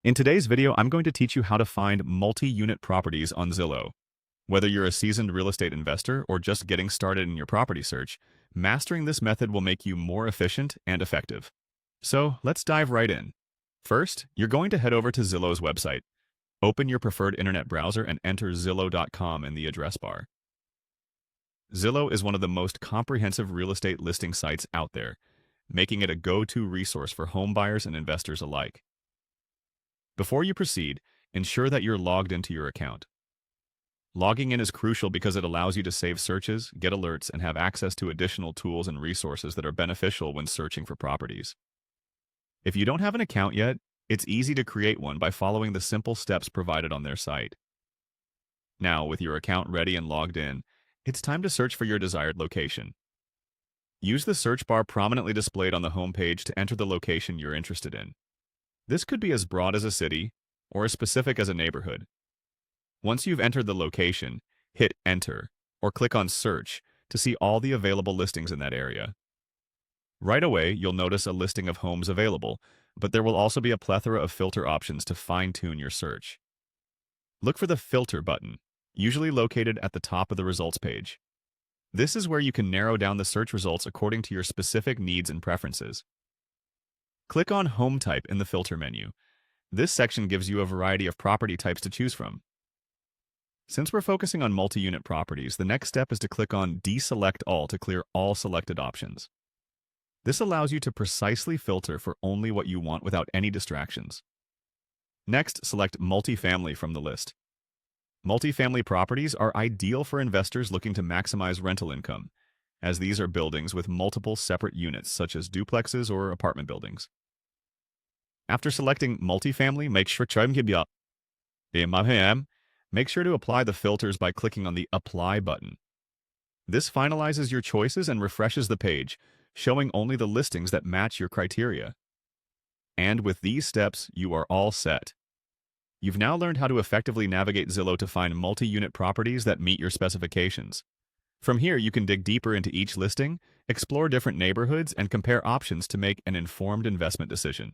In today's video, I'm going to teach you how to find multi-unit properties on Zillow. Whether you're a seasoned real estate investor or just getting started in your property search, mastering this method will make you more efficient and effective. So let's dive right in. First, you're going to head over to Zillow's website. Open your preferred internet browser and enter Zillow.com in the address bar. Zillow is one of the most comprehensive real estate listing sites out there, making it a go-to resource for home buyers and investors alike. Before you proceed, ensure that you're logged into your account. Logging in is crucial because it allows you to save searches, get alerts, and have access to additional tools and resources that are beneficial when searching for properties. If you don't have an account yet, it's easy to create one by following the simple steps provided on their site. Now, with your account ready and logged in, it's time to search for your desired location. Use the search bar prominently displayed on the home page to enter the location you're interested in. This could be as broad as a city or as specific as a neighborhood. Once you've entered the location, hit Enter or click on Search to see all the available listings in that area. Right away, you'll notice a listing of homes available, but there will also be a plethora of filter options to fine-tune your search. Look for the Filter button, usually located at the top of the results page. This is where you can narrow down the search results according to your specific needs and preferences. Click on Home Type in the filter menu. This section gives you a variety of property types to choose from. Since we're focusing on multi-unit properties, the next step is to click on Deselect All to clear all selected options. This allows you to precisely filter for only what you want without any distractions. Next, select Multifamily from the list. Multifamily properties are ideal for investors looking to maximize rental income, as these are buildings with multiple separate units such as duplexes or apartment buildings. After selecting multifamily, make sure to apply the filters by clicking on the Apply button. This finalizes your choices and refreshes the page, showing only the listings that match your criteria. And with these steps, you are all set. You've now learned how to effectively navigate Zillow to find multi-unit properties that meet your specifications. From here, you can dig deeper into each listing, explore different neighborhoods, and compare options to make an informed investment decision.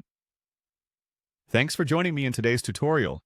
Thanks for joining me in today's tutorial.